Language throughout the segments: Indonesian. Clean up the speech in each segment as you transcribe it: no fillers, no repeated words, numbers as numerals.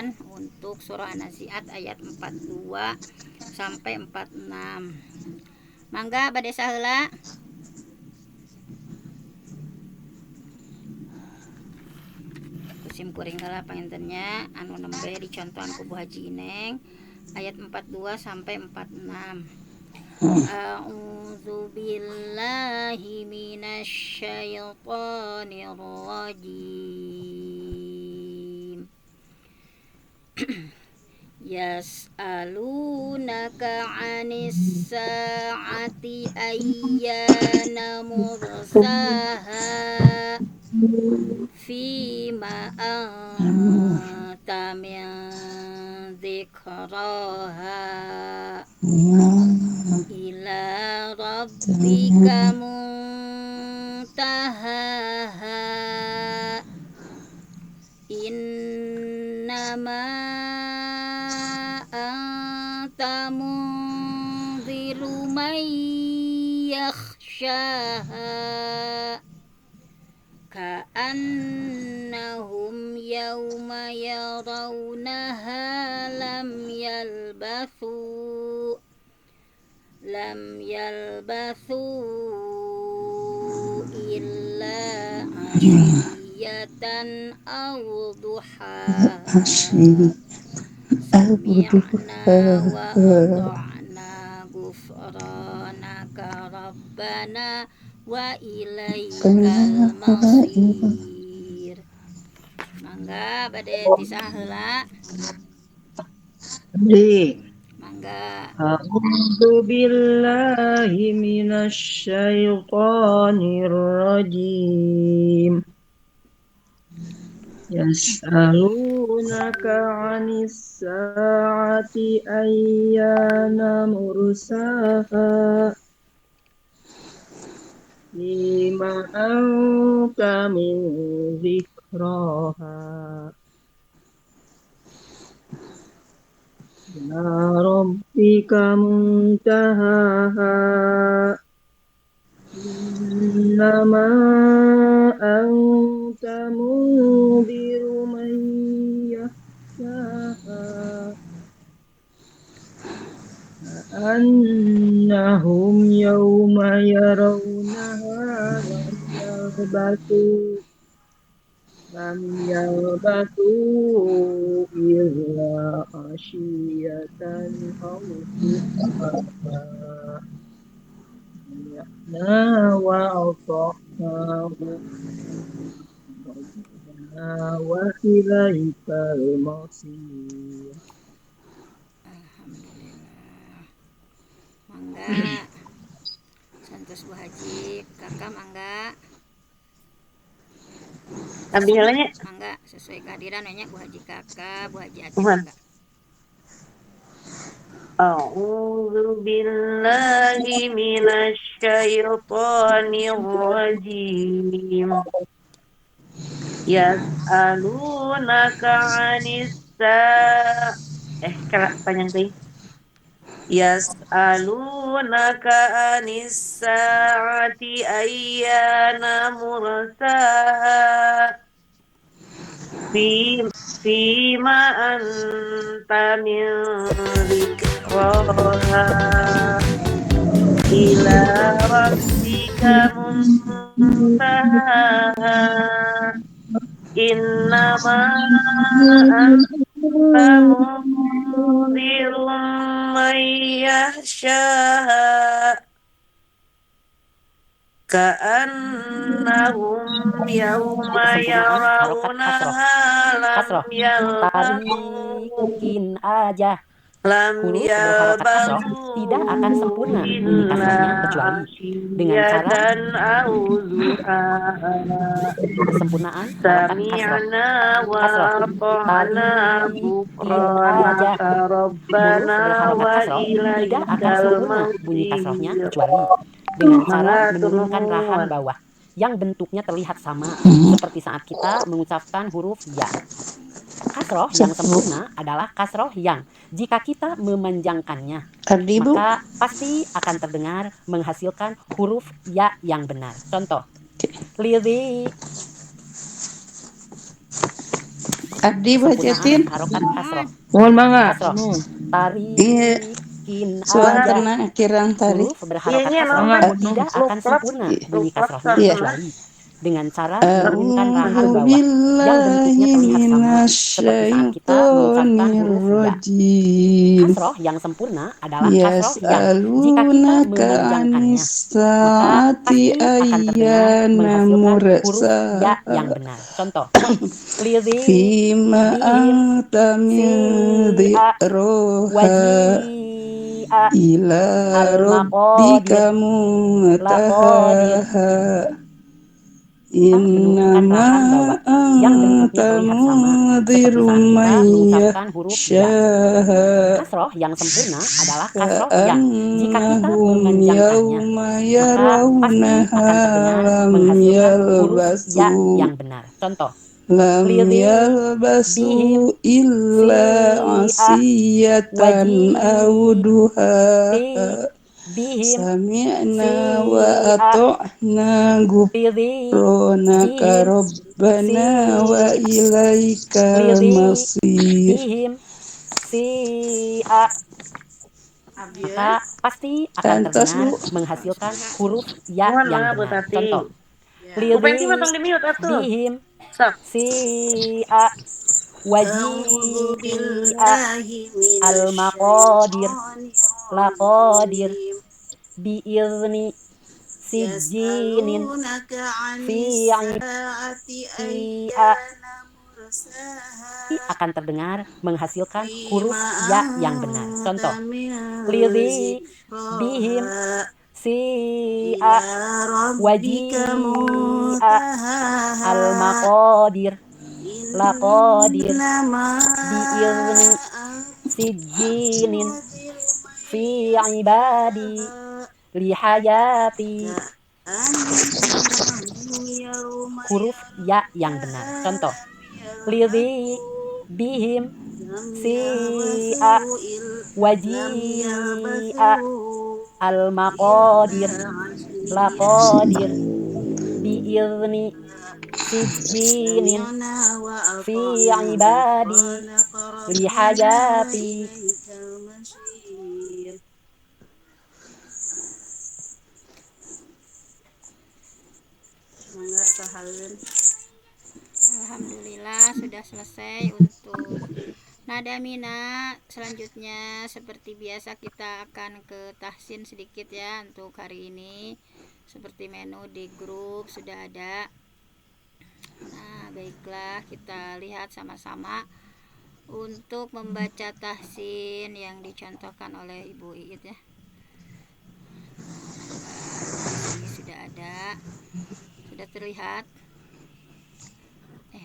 Quran untuk surah An-Nazi'at ayat 42 sampai 46. Mangga bade saheula. Kusim kuring heula pangintennya anu nembe dicontohan ku Bu Haji Ineng ayat 42 sampai 46. A'udzu billahi minasy syaithanir rajim. Yas'alunaka 'anis sa'ati ayyana mursaha fima anta min dzikraha ila rabbika muntahaha innama anta munziru man yakhshaha ka'annahum yawma yarawnaha lam yalbathu illa ashiyatan aw duhaha sami'na wa ata'na ghufranaka rabbana wa ilaikal masir. Mangga bade tisah heula. Mangga. A'udzu billahi minasy syaithanir rajim. Yas'alunaka 'anis sa'ati ayyana mursaha lima anta min dzikraha ila rabbika muntahaha innama anta munziru man yakhshaha annahum yawma yarawnaha lam yalbathu illa ashiyatan aw duhaha sami'na wa ata'na wa ilaikal masir. Alhamdulillah. Mangga. Santos Bu Haji, Kakak mangga. Mangga sesuai kehadiran nya Bu Haji Kakak, Bu Haji Aceh mangga. A'udzu billahi minasy syaithanir rajim. Yas'alunaka 'anis panjang teuing. Yas'alunaka 'anis sa'ati ayyana mursaha fima anta min dzikraha ila rabbika muntahaha innama anta munziru man yakhshaha ka'annahum yawma yarawnaha lam tarikin aja. Huruf berharokat kasroh yalbathu tidak akan sempurna bunyi kasrohnya kecuali dengan cara kesempurnaan harokat kasroh. Tarikin aja. Huruf berharokat kasroh tidak akan sempurna bunyi kasrohnya kecuali dengan cara menurunkan rahan bawah yang bentuknya terlihat sama seperti saat kita mengucapkan huruf ya. Kasroh yang sempurna adalah kasroh yang jika kita memanjangkannya maka pasti akan terdengar menghasilkan huruf ya yang benar. Contoh, lirik Abdi Kesempurnaan bacatin. harokat kasroh. Mohon mangga. Kasroh. Iya, Tarikin aja. suatana kirang tari. Huruf berharokat Iya, kasroh mangga. tidak akan sempurna bunyi kasrohnya Iya. kecuali dengan cara menurunkan rahang A'udzu bawah yang bentuknya billahi terlihat sama seperti saat kita mengucapkan minasyaitonir huruf ya. rajim. Kasroh yang sempurna adalah kasroh yang jika kita Yas'alunaka memanjangkannya, anis maka saati pasti akan terdengar ayyana menghasilkan huruf ya mursaha. yang benar. Contoh, lidhi, Fima bihim, anta min si'a, dhikraha waji'a, ila rabbika al-maqadir, laqadir. muntahaha. Menurunkan Innama rahang bawah yang bentuknya anta terlihat sama seperti mundhiru saat kita man mengucapkan huruf ya. yakhshaha Kasroh yang sempurna adalah kasroh yang jika kita ka'annahum memanjangkannya, yawma maka pasti yarawnaha akan terdengar lam menghasilkan huruf yalbasu ya yang benar. Contoh, lam lidhi, yalbasu bihim, illa si'a, asiyatan aw waji'i, duhaha. bihim, Sami'na wa si'a, ata'na lidhi, ghufranaka bihim, rabbana wa si'a, ilaikal lidhi, masir. bihim, si'a, maka pasti akan Kantos terdengar Bu. menghasilkan huruf ya Mohon yang mangga Bu benar. Tati. Contoh, Bu Penti mah lidhi, tong di mute atuh. bihim, Sok. si'a, A'udzu waji'a, billahi al-maqadir, minasyaitonir laqadir, rajim. bi'izni, sijjinin, Yas'alunaka 'anis fi'a, sa'ati ayyana mursaha. akan terdengar menghasilkan huruf Fima ya yang benar. anta Contoh, min lidhi, bihim, zikraha si'a, ila rabbika waji'a, muntahaha. al-maqadir, laqadir, Innama bi'izni, sijjinin, fi ibadi, lihayati. Huruf ya yang benar. Contoh, lidhi, bihim, si'a, waji'a, al-maqadir, laqadir, bi'izni, sijjinin, fi ibadi, lihayati. Alhamdulillah sudah selesai untuk nada mina. Selanjutnya seperti biasa kita akan ke tahsin sedikit ya untuk hari ini. Seperti menu di grup sudah ada. Nah, baiklah kita lihat sama-sama untuk membaca tahsin yang dicontohkan oleh Ibu Iit ya. Ini sudah ada, sudah terlihat.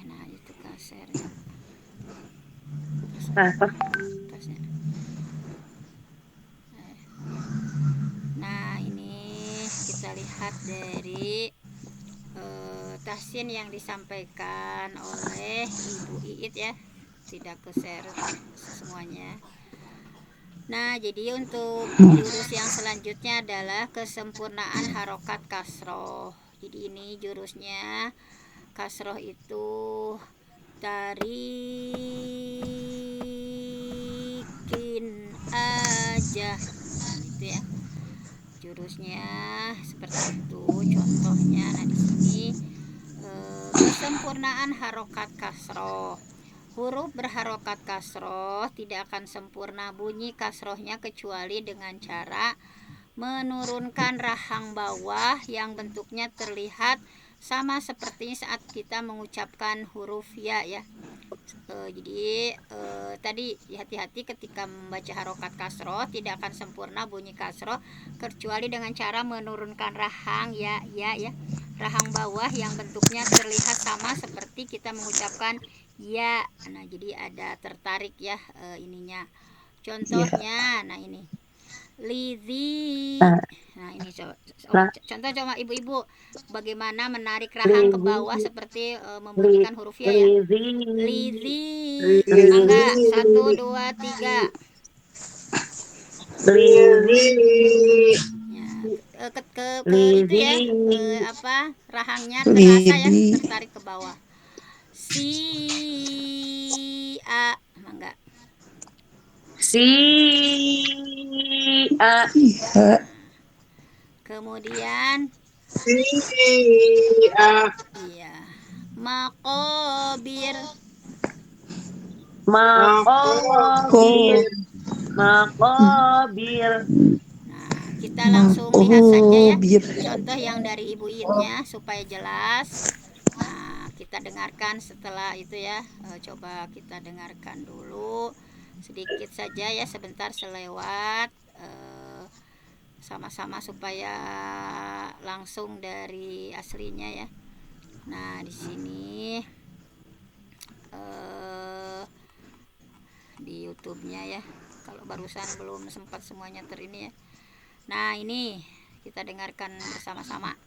Nah itu kaser ya. Tasnya. Nah ini kita lihat dari tahsin yang disampaikan oleh Ibu Iit ya, tidak ke share semuanya. Nah jadi untuk jurus yang selanjutnya adalah kesempurnaan harokat kasroh. Jadi ini jurusnya kasroh itu tarikin aja, nah, itu ya jurusnya seperti itu contohnya. Nah di sini kesempurnaan harokat kasroh. Huruf berharokat kasroh tidak akan sempurna bunyi kasrohnya kecuali dengan cara menurunkan rahang bawah yang bentuknya terlihat sama seperti saat kita mengucapkan huruf ya. Jadi tadi hati-hati ketika membaca harokat kasroh, tidak akan sempurna bunyi kasroh kecuali dengan cara menurunkan rahang ya, rahang bawah yang bentuknya terlihat sama seperti kita mengucapkan ya. Nah jadi ada tertarik ya ininya. Contohnya, nah ini lidhi. Nah ini contoh coba ibu-ibu bagaimana menarik rahang ke bawah seperti membunyikan huruf ya. Lidhi. Mangga 1, 2, 3. Ya, ke itu ya rahangnya terasa ya, tertarik ke bawah. Si A. Kemudian A. iya, makobir. Makobir. Makobir. Nah, kita langsung lihat saja ya contoh yang dari Ibu Idnya supaya jelas. Nah, kita dengarkan setelah itu ya. Coba kita dengarkan dulu sedikit saja ya, sebentar selewat. Sama-sama supaya langsung dari aslinya ya. Nah, di sini di YouTube-nya ya. Kalau barusan belum sempat semuanya ini ya. Nah, ini kita dengarkan bersama-sama.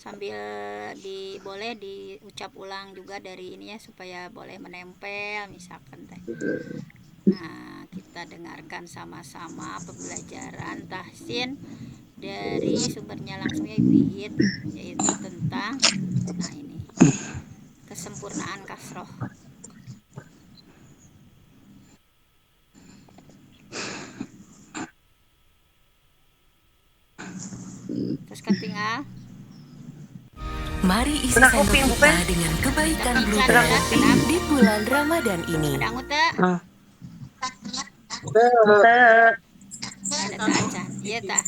Sambil boleh diucap ulang juga dari ini ya supaya boleh menempel misalkan teh. Nah, kita dengarkan sama-sama pembelajaran tahsin dari sumbernya langsungnya Ibu Iit, yaitu tentang ini kesempurnaan kasroh. Terus tinggal mari isi sendok kita dengan kebaikan blueberry di bulan Ramadan ini. Kadang teh ada tacan, iya tah.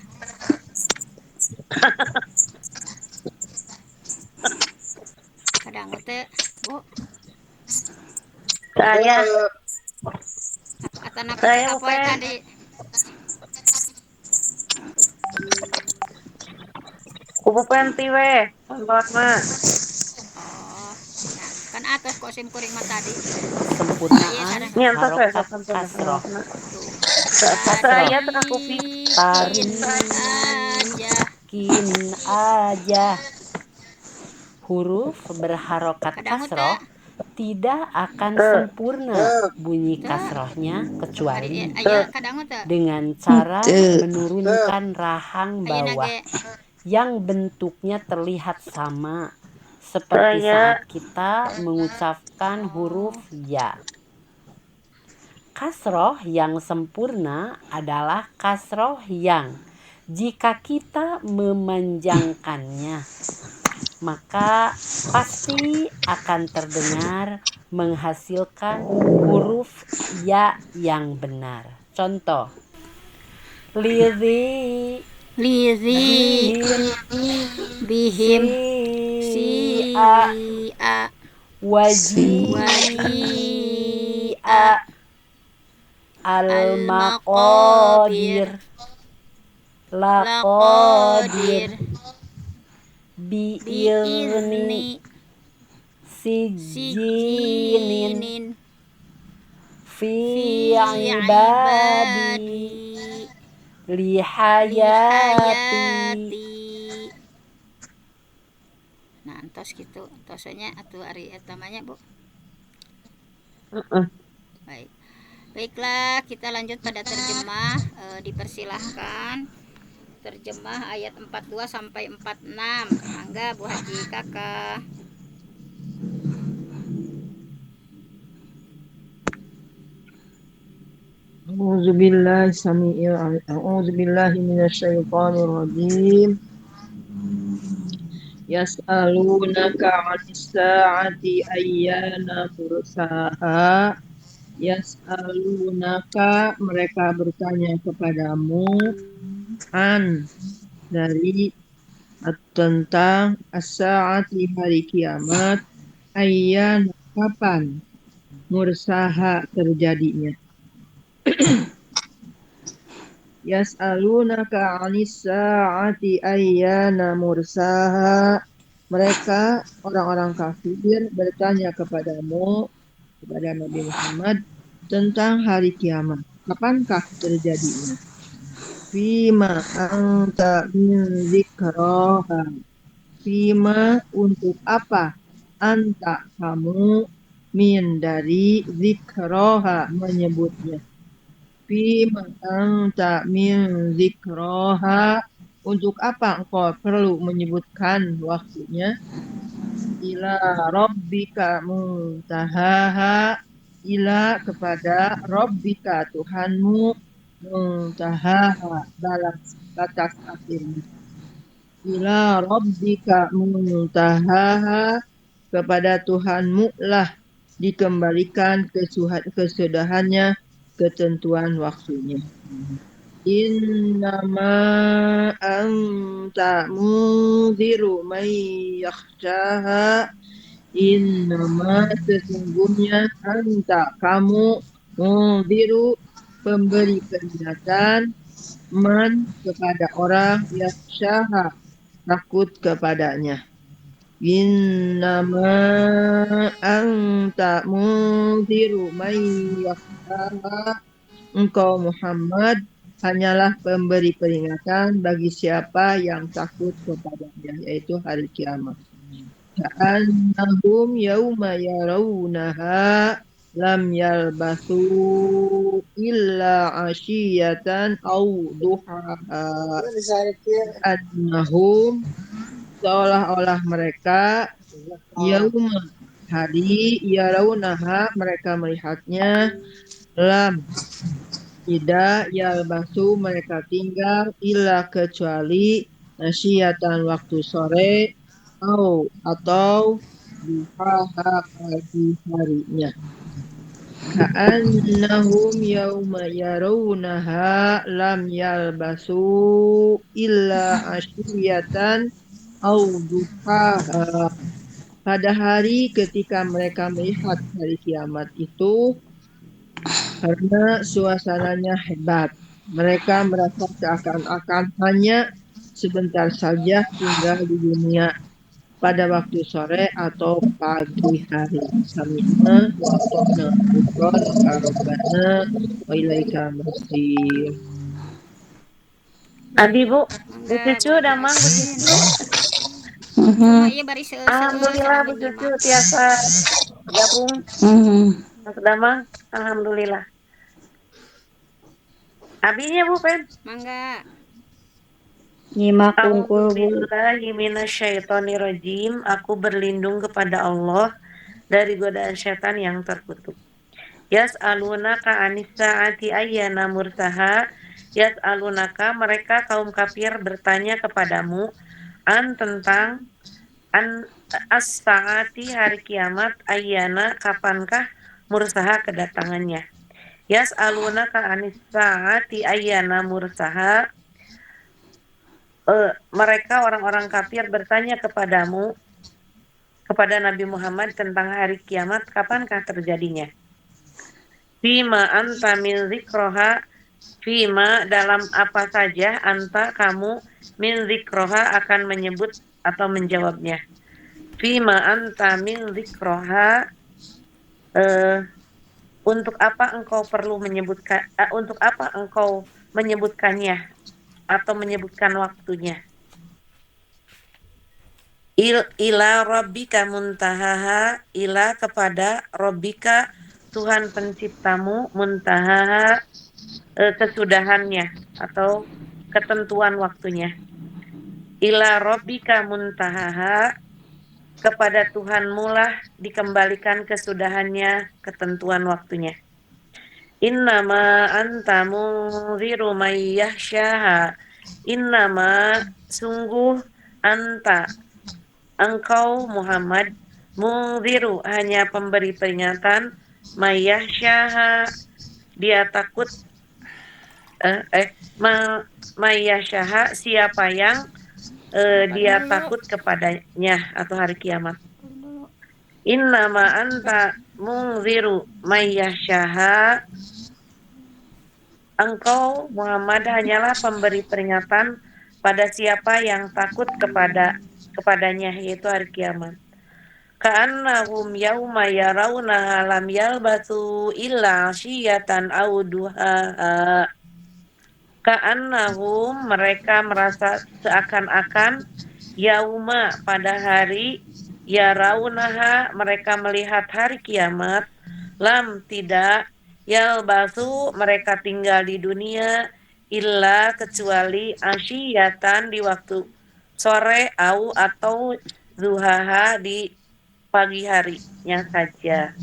Kadang teh Bu, Saya atana Saya kapoe Pen. tadi. Kupu penti we. Tonton mah. Oh, nah, kan atas kok sim kuring mah tadi. Kesempurnaan Nyantos we harokat sokan kasroh. Tuh. Saya tengah kopi. Tarikin aja. Huruf berharokat Kadang kasroh tidak akan sempurna bunyi kasrohnya kecuali kadang teh dengan cara menurunkan rahang bawah yang bentuknya terlihat sama seperti saat kita mengucapkan huruf ya. Kasroh yang sempurna adalah kasroh yang jika kita memanjangkannya maka pasti akan terdengar menghasilkan huruf ya yang benar. Contoh, lizi bihim si a waji al maqadir laqadir bi'irni sijinin fi ibadi lihayati. Nah, entos gitu. Entosnya atuh ari etamanya, Bu. Baik. Baiklah, kita lanjut pada terjemah. Dipersilahkan terjemah ayat 42 sampai 46. Mangga Bu Haji Kakak. A'udzubillahi minasyaitonir rajim. Yas'alunaka 'anis sa'ati ayyana mursaha. Yas'alunaka, mereka bertanya kepadamu, dari tentang as-sa'ati, hari kiamat, ayyana, kapan, mursaha, terjadinya. Yas'alunaka 'anis sa'ati ayyana mursaha. Mereka orang-orang kafir bertanya kepadamu, kepada Nabi Muhammad, tentang hari kiamat. Kapankah terjadinya? Fima anta min zikraha. Fima, untuk apa? Anta, kamu, min, dari, zikraha, menyebutnya. Fima anta min zikroha, untuk apa engkau perlu menyebutkan waktunya? Ila rabbika muntahaha, ila kepada Rabbika Tuhanmu muntaha batas akhirnya. Ila Rabbika muntaha kepada Tuhanmu lah dikembalikan kesudahannya ketentuan waktunya. Innama anta munziru man yakhshaha. Innama sesungguhnya anta kamu munziru pemberi peringatan man kepada orang yakhshaha takut kepadanya. Innama anta munziru man yakhshaha. Engkau Muhammad hanyalah pemberi peringatan bagi siapa yang takut kepadanya, yaitu hari kiamat. Ka'annahum yawma yarawunaha lam yalbasu illa ashiyatan aw duhaha. Annahum seolah-olah mereka yauma hari yarawunaha mereka melihatnya lam tidak yalbasu mereka tinggal illa kecuali nasyiyatan waktu sore atau duhaha pagi harinya. Ka'annahum yawma yarawunaha lam yalbasu illa asyiyatan aw duhaha. Pada hari ketika mereka melihat hari kiamat itu, karena suasananya hebat, mereka merasa seakan-akan hanya sebentar saja tinggal di dunia pada waktu sore atau pagi hari. Sami'na wa ata'na ghufranaka rabbana wa ilaikal masir. Abi Bu, Bu Mangga, Cucu, Bu damang Bu Asin. Cucu. Cuma iya bari Alhamdulillah Bu Cucu tiasa gabung masuk damang. Alhamdulillah. Abinya Bu Pen. Mangga. Nyimak tungkul Bu. A'udzubillahi minasyaitonirrajim. Aku berlindung kepada Allah dari godaan setan yang terkutuk. Yas'alunaka anis sa'ati ayyana mursaha. Yas'alunaka mereka kaum kafir bertanya kepadamu tentang as-sa'ati hari kiamat ayyana kapankah mursaha kedatangannya. Yas'alunaka anis sa'ati ayyana mursaha. Mereka orang-orang kafir bertanya kepadamu, kepada Nabi Muhammad tentang hari kiamat, kapankah terjadinya? Fima anta min zikroha, fima dalam apa saja anta kamu min zikroha akan menyebut atau menjawabnya. Fima anta min zikroha, untuk apa engkau perlu menyebutkan, untuk apa engkau menyebutkannya atau menyebutkan waktunya. Ila rabbika muntahaha, ila kepada rabbika Tuhan penciptamu, muntahaha kesudahannya atau ketentuan waktunya. Ila rabbika muntahaha, kepada Tuhanmu lah dikembalikan kesudahannya, ketentuan waktunya. Innama anta munziru may yakhshaha. Innama sungguh anta engkau Muhammad munziru hanya pemberi peringatan may yakhshaha dia takut may yakhshaha siapa yang dia takut kepadanya atau hari kiamat. Innama anta munziru may yakhshaha, engkau Muhammad hanyalah pemberi peringatan pada siapa yang takut kepadanya, yaitu hari kiamat. Ka'annahum yauma yarawnaha lam yalbathu illa 'ashiyatan aw duhaha. Ka'annahum mereka merasa seakan-akan yauma pada hari yarawnaha mereka melihat hari kiamat lam tidak yalbasu mereka tinggal di dunia illa kecuali asyiyatan di waktu sore atau zuhaha di pagi harinya saja.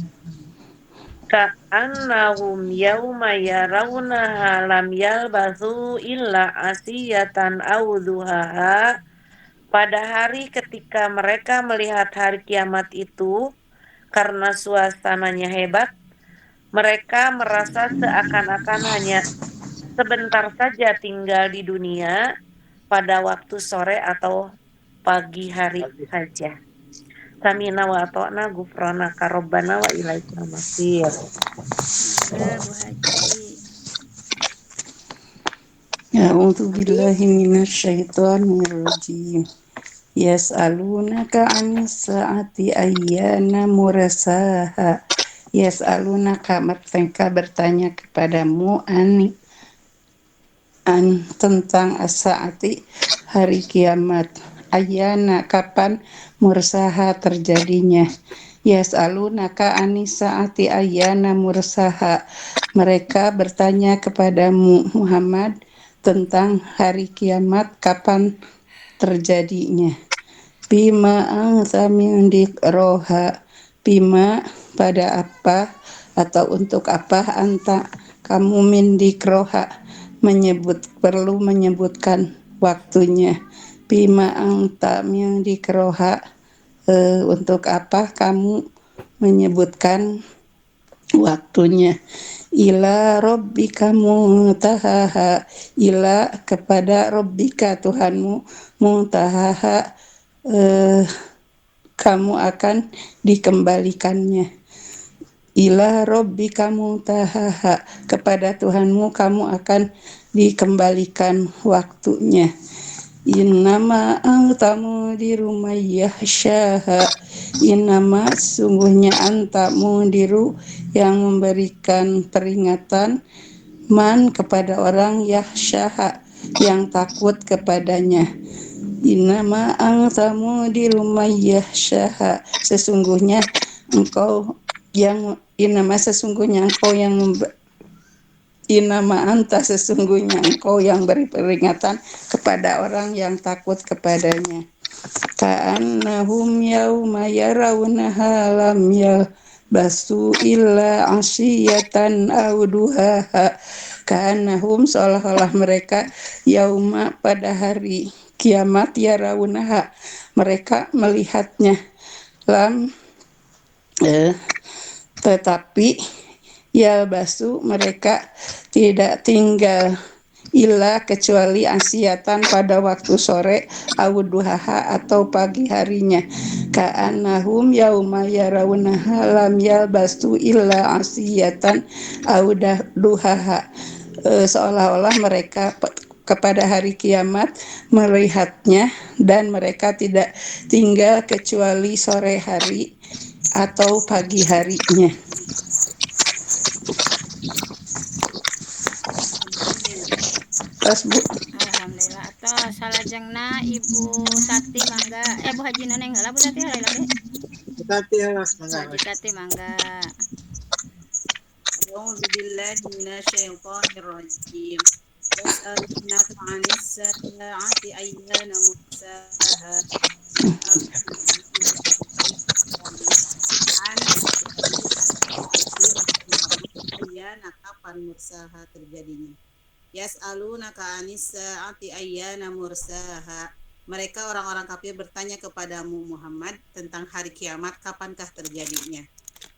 ka'annahum yauma yarawnaha lam yalbasu illa asiyatan aw duhaha. Pada hari ketika mereka melihat hari kiamat itu, karena suasananya hebat, mereka merasa seakan-akan hanya sebentar saja tinggal di dunia pada waktu sore atau pagi hari saja. Samina wa ata'na ghufranaka rabbana wa ilaikal masir. Mangga Bu Haji. A'udzu billahi minasyaitonir rajim. Yas'alunaka 'anis sa'ati ayyana mursaha. Yas'alunaka, mereka bertanya kepadamu tentang as-sa'ati, hari kiamat. Ayyana, kapan mursaha terjadinya. Yas'alunaka 'anis sa'ati ayyana mursaha. Mereka bertanya kepadamu Muhammad tentang hari kiamat, kapan terjadinya. Bima anta min dikrha. Bima, pada apa atau untuk apa anta kamu min dikroha, perlu menyebutkan waktunya. Bima anta min dikroha, untuk apa kamu menyebutkan waktunya. Ila rabbika muntahaha, ila kepada rabbika Tuhanmu, muntahaha, kamu akan dikembalikannya. Ila rabbika muntahaha, kepada Tuhanmu kamu akan dikembalikan waktunya. Innama anta mundiru may yahsyaha. Innama, sungguhnya anta mundiru, yang memberikan peringatan, man, kepada orang yahsyaha, yang takut kepadanya. Innama anta mundiru may yahsyaha, sesungguhnya engkau yang Inama anta, sesungguhnya engkau yang beri peringatan kepada orang yang takut kepadanya. Ka'annahum yauma yarawnaha lam yalbasu illa asiyatan aw duhaha. Ka'annahum, seolah-olah mereka, yauma, pada hari kiamat, yarawnaha, mereka melihatnya, lam, tetapi yalbasu, mereka tidak tinggal, illa, kecuali asiatan, pada waktu sore, awduhaha, atau pagi harinya. Ka'annahum yauma yarawnaha lam yalbasu illa asiyatan awduhaha. Seolah-olah mereka kepada hari kiamat melihatnya, dan mereka tidak tinggal kecuali sore hari atau pagi harinya. Terus Bu. Alhamdulillah. Atau salajengna Ibu Tati mangga. Bu Haji Noneng heula Bu Tati heula lagi. Bu Tati harus Bu Haji Tati mangga. A'udzu billahi minasyaitonir rajim. Yas'alunaka 'anis sa'ati ayyana mursaha. Ayyana, kapan mursaha terjadinya. Yas'alunaka 'anis sa'ati ayyana mursaha. Mereka orang-orang kafir bertanya kepadamu Muhammad tentang hari kiamat, kapankah terjadinya.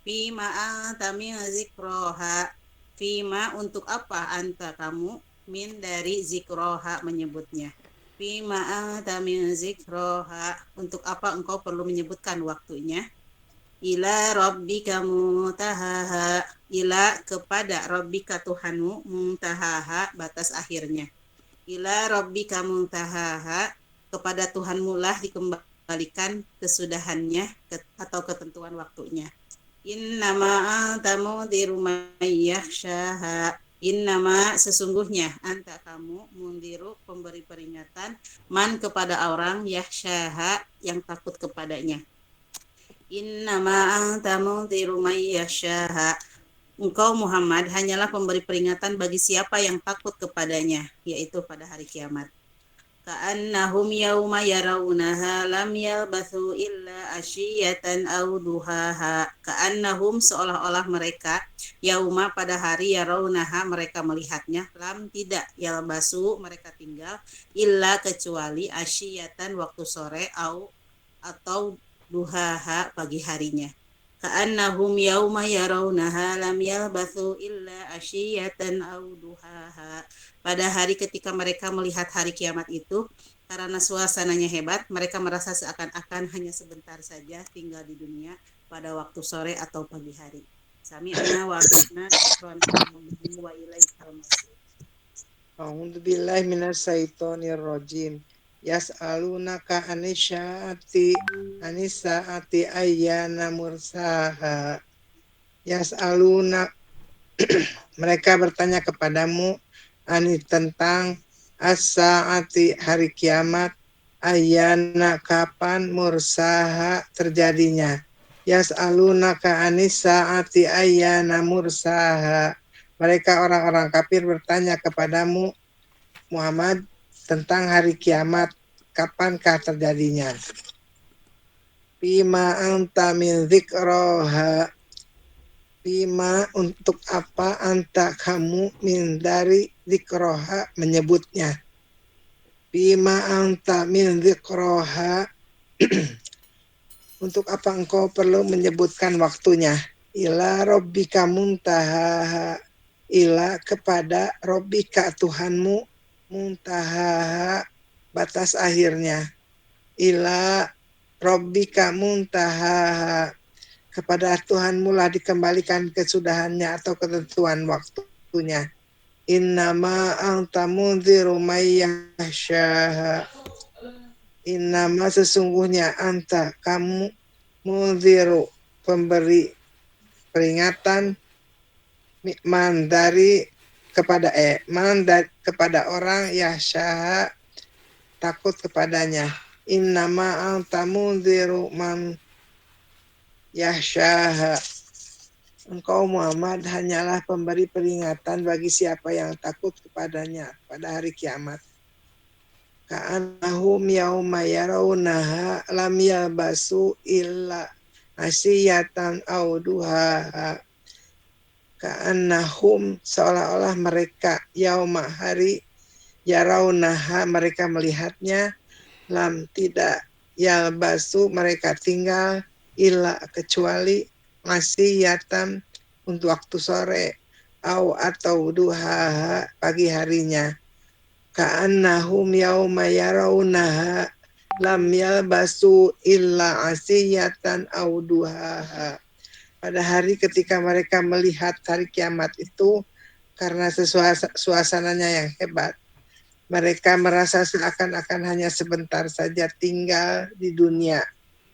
Fima anta min zikroha. Fima, untuk apa anta kamu, min, dari zikroha, menyebutnya. Fima anta min zikroha, untuk apa engkau perlu menyebutkan waktunya. Ila rabbika muntahaha, ila, kepada rabbika Tuhanmu, muntahaha, batas akhirnya. Ila rabbika muntahaha, kepada Tuhanmu lah dikembalikan kesudahannya atau ketentuan waktunya. Innama anta mundiru may yakhshaha. Innama, sesungguhnya, anta kamu, mundiru, pemberi peringatan, man, kepada orang, yakhshaha, yang takut kepadanya. Innama anta mundiru may yakhshaha. Engkau Muhammad hanyalah pemberi peringatan bagi siapa yang takut kepadanya, yaitu pada hari kiamat. Ka'annahum yauma yarawunaha lam yalbathu illa asyiyatan aw duhaha. Ka'annahum seolah-olah mereka yauma pada hari yarawunaha mereka melihatnya, lam tidak yalbasu mereka tinggal illa kecuali asyiyatan waktu sore atau duhaha pagi harinya. Ka'annahum yauma yarawunaha lam yalbathu illa asyiyatan aw duhaha. Pada hari ketika mereka melihat hari kiamat itu, karena suasananya hebat, mereka merasa seakan-akan hanya sebentar saja tinggal di dunia pada waktu sore atau pagi hari. Sami'na wa ata'na wa ilaikal masir. A'udzu billahi minasyaitonir rajim. Yas'alunaka anisa'ati ayyana mursaha. Yas'aluna mereka bertanya kepadamu tentang as-sa'ati hari kiamat, ayyana kapan mursaha terjadinya. Yas'alunaka anis-sa'ati ayyana mursaha. Mereka orang-orang kafir bertanya kepadamu Muhammad tentang hari kiamat, kapankah terjadinya. Bima anta min dzikraha. Bima untuk apa anta kamu min dari dzikroha menyebutnya. Bima anta min dzikroha untuk apa engkau perlu menyebutkan waktunya. Ila rabbika muntahaha. Ila kepada rabbika Tuhanmu muntahaha batas akhirnya. Ila rabbika muntahaha kepada Tuhanmu lah dikembalikan kesudahannya atau ketentuan waktunya. Innama anta mundziru may yakhshaha. Innama sesungguhnya anta kamu mundziru pemberi peringatan kepada orang yakhshaha takut kepadanya. Innama anta mundziru man yakhshaha. Engkau Muhammad hanyalah pemberi peringatan bagi siapa yang takut kepadanya pada hari kiamat. Ka'annahum yauma yarawunaha lam yalbasu illa asyiyatan aw duhaha. Ka'annahum seolah-olah mereka yauma hari yarawunaha mereka melihatnya, lam tidak yalbasu mereka tinggal illa kecuali asyiyatan untuk waktu sore atau duha pagi harinya. Ka'annahum yauma yarawunaha lam yalbasu illa asyiyatan aw duhaha. Pada hari ketika mereka melihat hari kiamat itu, karena suasananya yang hebat, mereka merasa seakan-akan hanya sebentar saja tinggal di dunia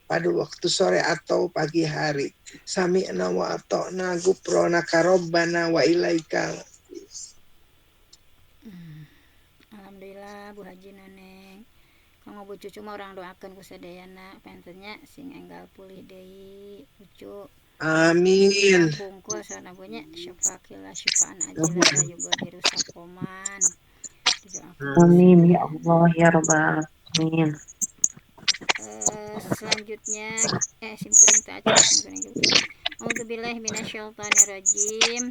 pada waktu sore atau pagi hari. Sami'na wa ata'na ghufranaka rabbana wa ilaikal. Alhamdulillah Bu Haji Noneng. Kanggo Bu Cucu mah orang doakeun ku sadayana pentenya sing enggal pulih deui Cucu. Amin. Pungkul sana punya syafaqillah syifaan ajilan la yugadiru sakoman. Amin ya Allah ya rabbal alamin. Selanjutnya simkuring ta'acil simkuring juga. A'udzubillahi minasyaitonirrajim.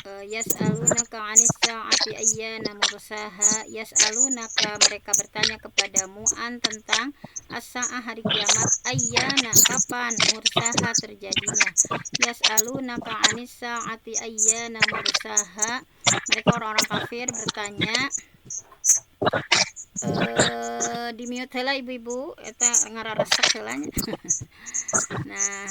Yas'alunaka 'anis sa'ati ayyana mursaha. Yas'alunaka mereka bertanya kepadamu tentang as-sa'ah hari kiamat, ayyana kapan mursaha terjadinya. Yas'alunaka 'anis sa'ati ayyana mursaha. Mereka orang-orang kafir bertanya di mute heula ibu-ibu eta ngararesek heula nya. Nah,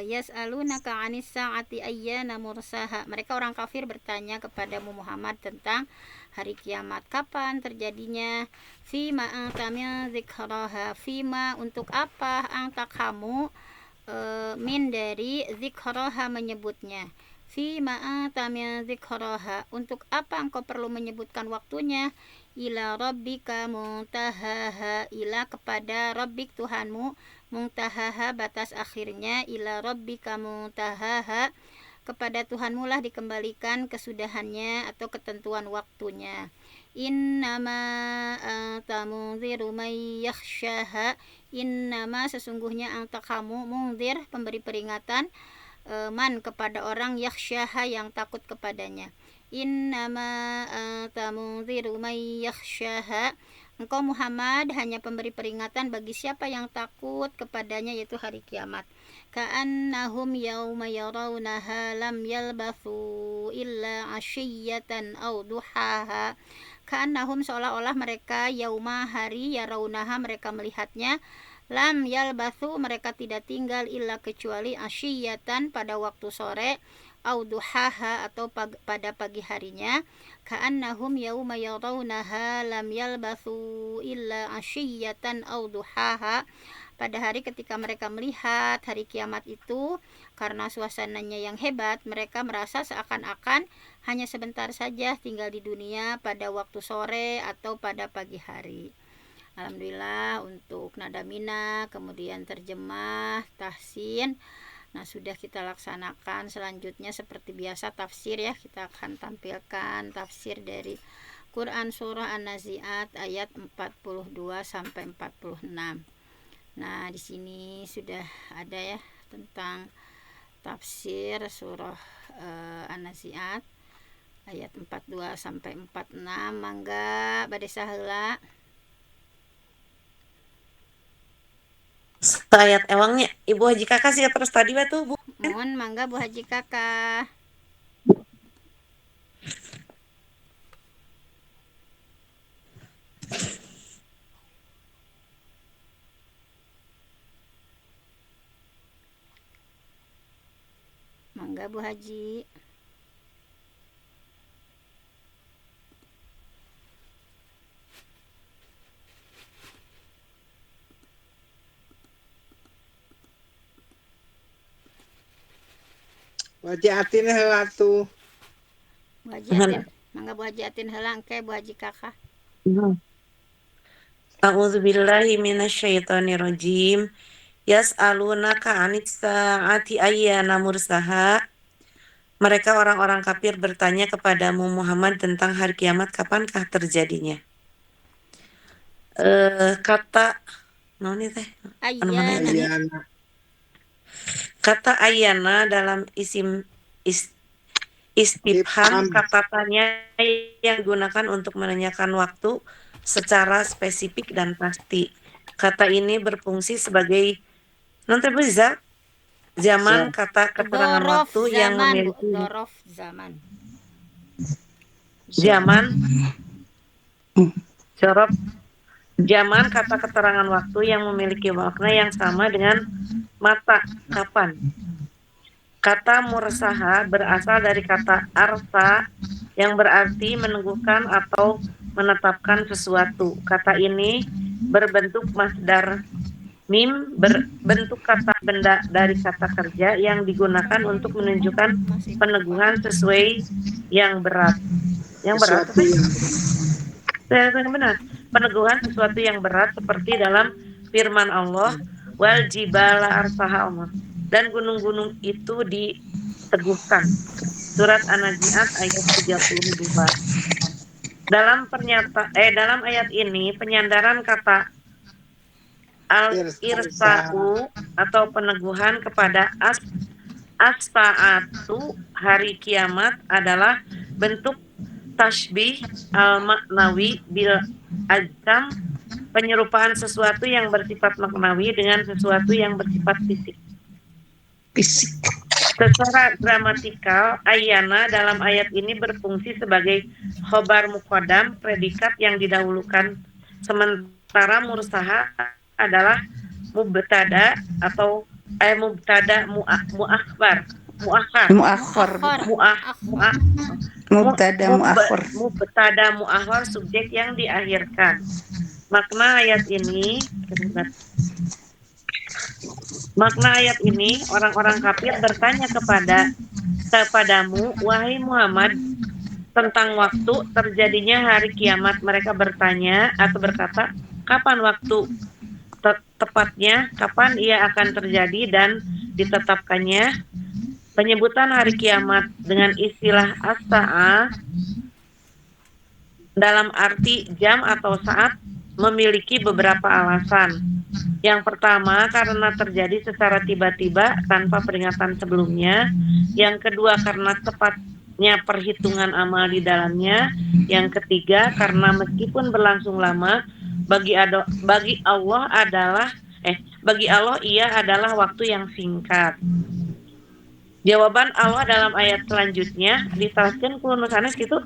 yas'alunaka 'anis sa'ati ayyana mursaha. Mereka orang kafir bertanya kepadamu Muhammad tentang hari kiamat, kapan terjadinya. Fima anta min dzikraha. Fima untuk apa anta kamu min dari dzikraha menyebutnya. Fima anta min dzikraha. Untuk apa engkau perlu menyebutkan waktunya. Ila rabbika muntahaha. Ila kepada rabbik Tuhanmu, muntahaha batas akhirnya. Ila rabbika muntahaha kepada Tuhanmu lah dikembalikan kesudahannya atau ketentuan waktunya. Innama anta munziru may yakhsyaha. Innama sesungguhnya anta kamu munzir pemberi peringatan man kepada orang yakhsyaha yang takut kepadanya. Innama anta munziru may yakhsyaha. Engkau Muhammad hanya pemberi peringatan bagi siapa yang takut kepadanya, yaitu hari kiamat. Ka'annahum yawma yarawnaha lam yalbathu illa ashiyatan aw duhaha. Ka'annahum seolah-olah mereka yauma hari yarawnaha mereka melihatnya, lam yalbathu mereka tidak tinggal illa kecuali ashiyatan pada waktu sore, au duhaha atau pada pagi harinya. Ka'annahum yauma yarawnaha lam yalbathu illa ashiyatan au duhaha. Pada hari ketika mereka melihat hari kiamat itu, karena suasananya yang hebat, mereka merasa seakan-akan hanya sebentar saja tinggal di dunia pada waktu sore atau pada pagi hari. Alhamdulillah untuk nada mina, kemudian terjemah, tahsin. Nah, sudah kita laksanakan. Selanjutnya seperti biasa tafsir ya. Kita akan tampilkan tafsir dari Quran surah An-Nazi'at ayat 42 sampai 46. Nah, di sini sudah ada ya tentang tafsir surah An-Nazi'at ayat 42 sampai 46. Mangga bade saheula. Ayat ewangnya Ibu Haji Kakak sih terus tadi tuh Bu. Mohon mangga Bu Haji Kakak. Mangga Bu Haji. Bu Haji Atin heula tuh. Bu Haji Atin. Mangga Bu Haji Atin heula engke Bu Haji Kakak. A'udzubillahi minasyaitonirrajim. Yas'alunaka 'anis sa'ati ayyana mursaha. Mereka orang-orang kafir bertanya kepadamu Muhammad tentang hari kiamat kapankah terjadinya. Kata noni teh Ayyana. Kata ayyana dalam isim istifham kata tanya yang digunakan untuk menanyakan waktu secara spesifik dan pasti. Kata ini berfungsi sebagai bisa zaman kata keterangan Dorof waktu zaman, yang memiliki dorof zaman. Zaman Jorof zaman kata keterangan waktu yang memiliki makna yang sama dengan mata kapan. Kata mursaha berasal dari kata arsa yang berarti meneguhkan atau menetapkan sesuatu. Kata ini berbentuk masdar mim, berbentuk kata benda dari kata kerja yang digunakan untuk menunjukkan peneguhan sesuai yang berat. Yang berat apa? Benar. Peneguhan sesuatu yang berat seperti dalam firman Allah, wal jibala arsaha Allah. Dan gunung-gunung itu diteguhkan. Surat An-Nazi'at ayat 32. Dalam ayat ini penyandaran kata al-irsa'u atau peneguhan kepada as-sa'atu hari kiamat adalah bentuk tasbih al-maknawi bil ajam, penyerupaan sesuatu yang bersifat maknawi dengan sesuatu yang bersifat fisik. Secara gramatikal, ayyana dalam ayat ini berfungsi sebagai khobar muqaddam, predikat yang didahulukan, sementara mursaha adalah mubtada atau mubtada muakhar. Mubtada muakhar subjek yang diakhirkan. Makna ayat ini orang-orang kafir bertanya kepadamu wahai Muhammad tentang waktu terjadinya hari kiamat. Mereka bertanya atau berkata, kapan waktu tepatnya, kapan ia akan terjadi dan ditetapkannya. Penyebutan hari kiamat dengan istilah as-sa'ah dalam arti jam atau saat memiliki beberapa alasan. Yang pertama, karena terjadi secara tiba-tiba tanpa peringatan sebelumnya. Yang kedua, karena tepatnya perhitungan amal di dalamnya. Yang ketiga, karena meskipun berlangsung lama, bagi Allah ia adalah waktu yang singkat. Jawaban Allah dalam ayat selanjutnya diteraskan ku nusanes gitu.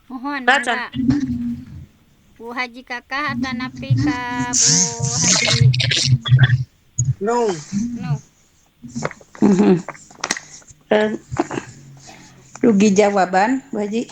Mohon Baca. mangga. Bu Haji Kakak atanapi ka Bu Haji No. Nu. Rugi jawaban, Bu Haji.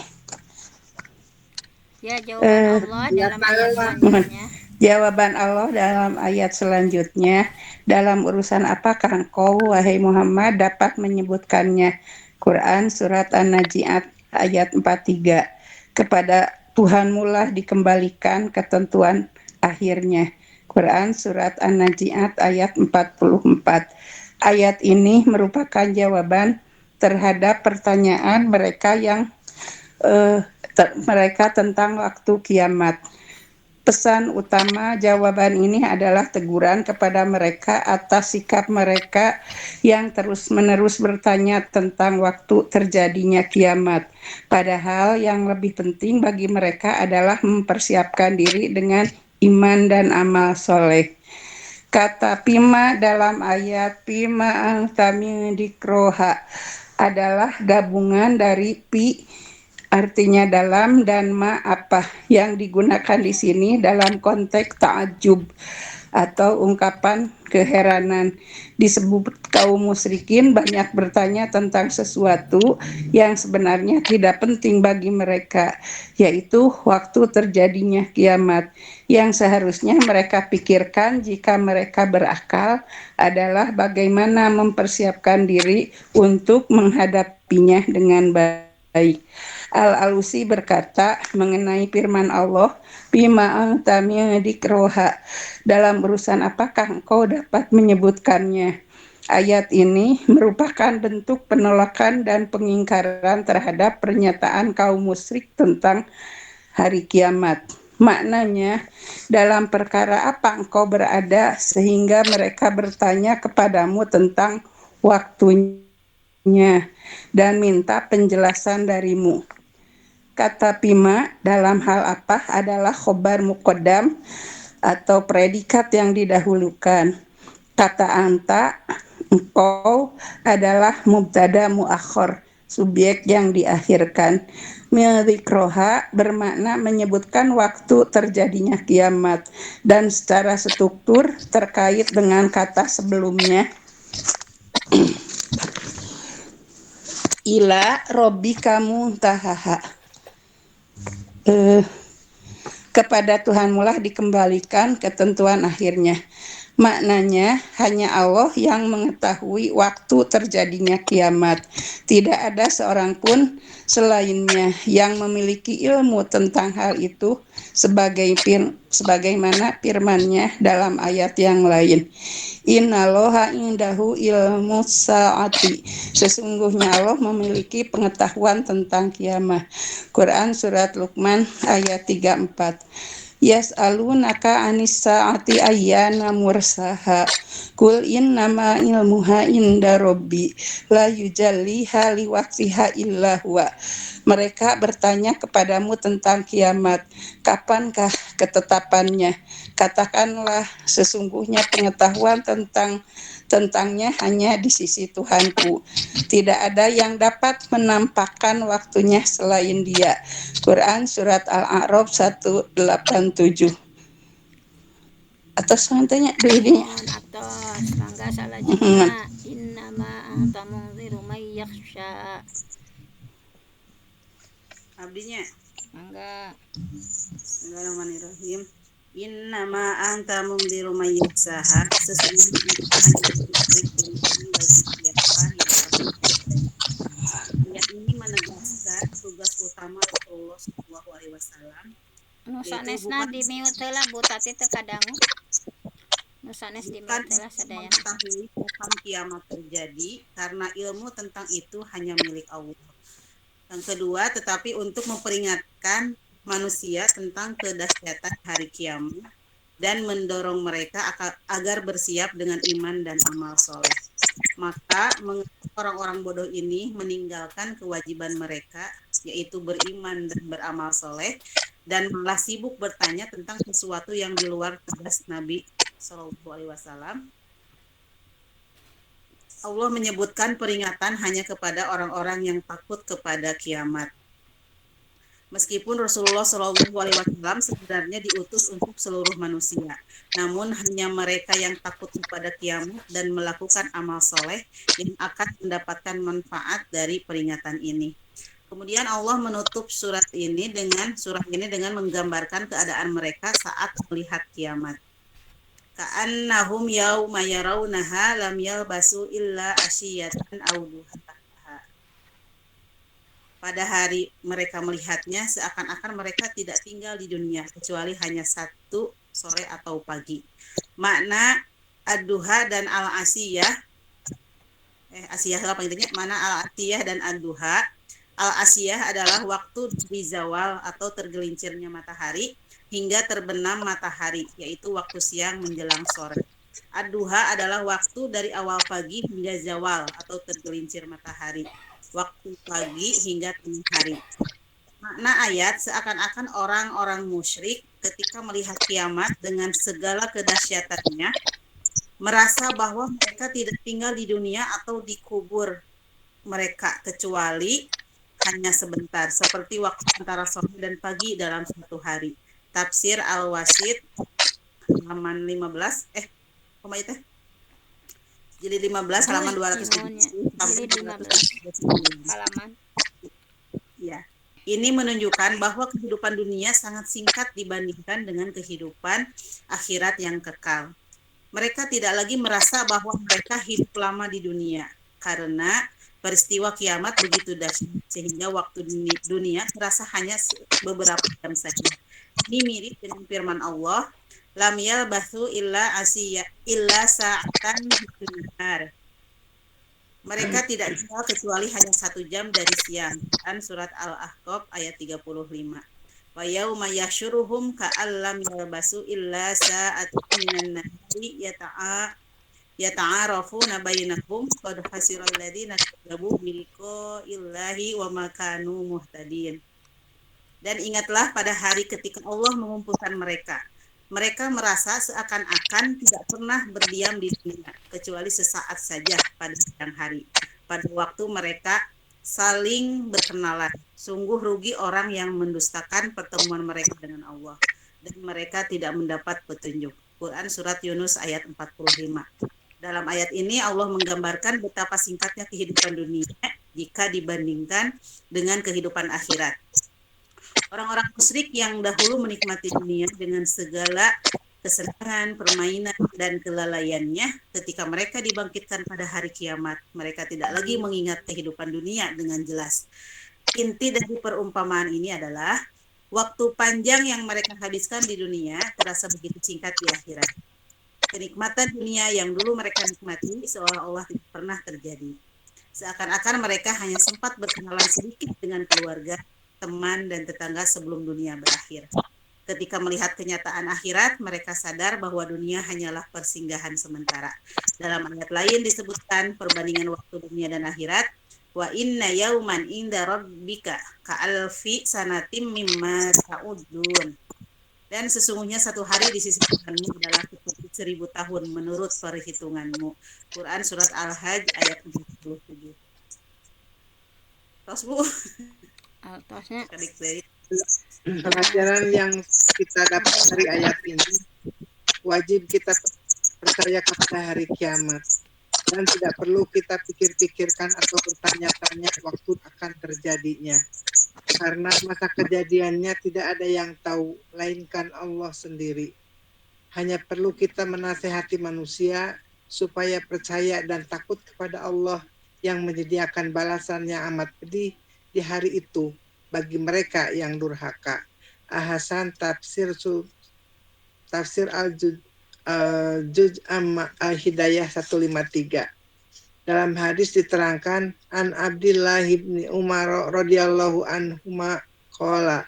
Ya, jawaban Allah dalam ayat selanjutnya. Jawaban Allah dalam ayat selanjutnya, dalam urusan apakah engkau, wahai Muhammad, dapat menyebutkannya? Quran Surat An-Najiat ayat 43. Kepada Tuhanmu lah dikembalikan ketentuan akhirnya. Quran Surat An-Najiat ayat 44. Ayat ini merupakan jawaban terhadap pertanyaan mereka tentang waktu kiamat. Pesan utama jawaban ini adalah teguran kepada mereka atas sikap mereka yang terus-menerus bertanya tentang waktu terjadinya kiamat. Padahal yang lebih penting bagi mereka adalah mempersiapkan diri dengan iman dan amal soleh. Kata pima dalam ayat pima angtami dikroha adalah gabungan dari pi artinya dalam dan ma apa yang digunakan di sini dalam konteks ta'ajub atau ungkapan keheranan. Disebut kaum musyrikin banyak bertanya tentang sesuatu yang sebenarnya tidak penting bagi mereka, yaitu waktu terjadinya kiamat. Yang seharusnya mereka pikirkan jika mereka berakal adalah bagaimana mempersiapkan diri untuk menghadapinya dengan baik. Al-Alusi berkata mengenai firman Allah, bima anta dikroha, dalam urusan apakah engkau dapat menyebutkannya. Ayat ini merupakan bentuk penolakan dan pengingkaran terhadap pernyataan kaum musyrik tentang hari kiamat. Maknanya, dalam perkara apa engkau berada sehingga mereka bertanya kepadamu tentang waktunya dan minta penjelasan darimu. Kata pima dalam hal apa adalah khobar muqaddam atau predikat yang didahulukan. Kata anta, engkau, adalah mubtada muakhir, subjek yang diakhirkan. Dzikroha bermakna menyebutkan waktu terjadinya kiamat dan secara struktur terkait dengan kata sebelumnya. Ila rabbika muntahaha. Kepada Tuhanmu lah dikembalikan ketentuan akhirnya. Maknanya hanya Allah yang mengetahui waktu terjadinya kiamat. Tidak ada seorang pun selainnya yang memiliki ilmu tentang hal itu sebagaimana firman-Nya dalam ayat yang lain. Innallaha indahu ilmu sa'ati. Sesungguhnya Allah memiliki pengetahuan tentang kiamat. Quran Surat Luqman ayat 34. Yas'alunaka anis sa'ati ayyana mursaha. Qul innama ilmuha inda rabbi la yujalliha liwaqtiha illa huwa. Mereka bertanya kepadamu tentang kiamat, kapankah ketetapannya? Katakanlah, sesungguhnya pengetahuan tentangnya hanya di sisi Tuhanku. Tidak ada yang dapat menampakkan waktunya selain Dia. Quran Surat Al-A'raf 187. Atas nantinya dirinya. Atas mangga salah jina innama anta munziru may yakhsha. Abdinya. Mangga. Bismillahirrahmanirrahim. Innama anta munziru may yakhsha. Sesungguhnya itu hanya memberi peringatan bagi siapa yang takut. Ayat ini menegaskan tugas utama Rasulullah SAW. Nu sanesna di mute lah Bu Tati teu kadangu. Nu sanes di mute lah sadayana. Mengetahui kapan kiamat terjadi karena ilmu tentang itu hanya milik Allah. Yang kedua, tetapi untuk memperingatkan manusia tentang kedahsyatan hari kiamat dan mendorong mereka agar bersiap dengan iman dan amal soleh. Maka orang-orang bodoh ini meninggalkan kewajiban mereka, yaitu beriman dan beramal soleh, dan malah sibuk bertanya tentang sesuatu yang di luar tugas Nabi Shallallahu Alaihi Wasallam. Allah menyebutkan peringatan hanya kepada orang-orang yang takut kepada kiamat. Meskipun Rasulullah Shallallahu Alaihi Wasallam sebenarnya diutus untuk seluruh manusia, namun hanya mereka yang takut kepada kiamat dan melakukan amal soleh yang akan mendapatkan manfaat dari peringatan ini. Kemudian Allah menutup surat ini dengan menggambarkan keadaan mereka saat melihat kiamat. Ka'annahum yauma yarawnaha lam yalbasu illa asyiyatan aw duhaha. Pada hari mereka melihatnya, seakan-akan mereka tidak tinggal di dunia, kecuali hanya satu sore atau pagi. Makna ad-duha dan al-asiyah, asiyah apa intinya? Mana al-asiyah dan ad-duha. Al-asiyah adalah waktu di zawal atau tergelincirnya matahari hingga terbenam matahari, yaitu waktu siang menjelang sore. Ad-duha adalah waktu dari awal pagi hingga zawal atau tergelincir matahari, waktu pagi hingga tengah hari. Makna ayat seakan-akan orang-orang musyrik ketika melihat kiamat dengan segala kedahsyatannya merasa bahwa mereka tidak tinggal di dunia atau dikubur mereka kecuali hanya sebentar, seperti waktu antara sore dan pagi dalam satu hari. Tafsir Al-Wasit halaman 15 jilid 15 halaman 200 jilid 15 halaman. Ya. Ini menunjukkan bahwa kehidupan dunia sangat singkat dibandingkan dengan kehidupan akhirat yang kekal. Mereka tidak lagi merasa bahwa mereka hidup lama di dunia karena peristiwa kiamat begitu dahsyat sehingga waktu dunia terasa hanya beberapa jam saja. Ini mirip dengan firman Allah, lam yalbathu illa sa'atan nahar. Mereka tidak tinggal kecuali hanya 1 jam dari siang. Dan surat Al-Ahqaf ayat 35. Wa yauma yahsyuruhum ka'allam yalbasu illa sa'atan minan nahari yata'arafuna bainahum qad khasiral ladzina kadzabu billahi wa ma kanu muhtadin. Dan ingatlah pada hari ketika Allah mengumpulkan mereka. Mereka merasa seakan-akan tidak pernah berdiam di dunia, kecuali sesaat saja pada siang hari. Pada waktu mereka saling berkenalan. Sungguh rugi orang yang mendustakan pertemuan mereka dengan Allah. Dan mereka tidak mendapat petunjuk. Quran Surat Yunus ayat 45. Dalam ayat ini Allah menggambarkan betapa singkatnya kehidupan dunia jika dibandingkan dengan kehidupan akhirat. Orang-orang musyrik yang dahulu menikmati dunia dengan segala kesenangan, permainan, dan kelalaiannya, ketika mereka dibangkitkan pada hari kiamat, mereka tidak lagi mengingat kehidupan dunia dengan jelas. Inti dari perumpamaan ini adalah waktu panjang yang mereka habiskan di dunia terasa begitu singkat di akhirat. Kenikmatan dunia yang dulu mereka nikmati seolah-olah tidak pernah terjadi. Seakan-akan mereka hanya sempat berkenalan sedikit dengan keluarga, teman, dan tetangga sebelum dunia berakhir. Ketika melihat kenyataan akhirat, mereka sadar bahwa dunia hanyalah persinggahan sementara. Dalam ayat lain disebutkan perbandingan waktu dunia dan akhirat. Wa inna yauman inda rabbika ka'alfi sanatim mimma ta'udun. Dan sesungguhnya satu hari di sisi Tuhanmu adalah seperti 1000 tahun menurut perhitunganmu. Quran Surat Al-Hajj ayat 47. Terus Bu. Atasnya Pelajaran yang kita dapat dari ayat ini, wajib kita percaya kepada hari kiamat dan tidak perlu kita pikir-pikirkan atau bertanya-tanya waktu akan terjadinya, karena masa kejadiannya tidak ada yang tahu melainkan Allah sendiri. Hanya perlu kita menasehati manusia supaya percaya dan takut kepada Allah yang menyediakan balasan yang amat pedih di hari itu bagi mereka yang durhaka. Ahasan tafsir Al-Juj Al-Hidayah 153. Dalam hadis diterangkan an Abdillah bin Umar radhiyallahu anhuma qala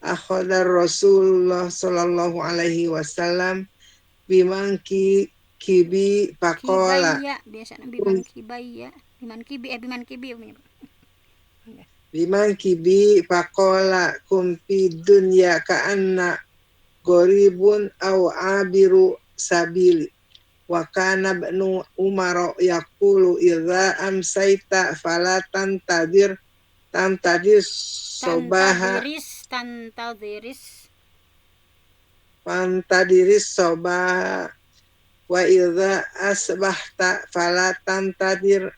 akhadar Rasulullah sallallahu alaihi wasallam bimangki kibi pakola Kibaya biasanya biman kibaya biman kibi biman kibi pakola kumpi dunya ka'anna goribun au abiru sabili wa kana ibnu Umar yaqulu idza amsayta fala tantadir sobaha tantadiris sobaha wa idza asbahta fala tantadiril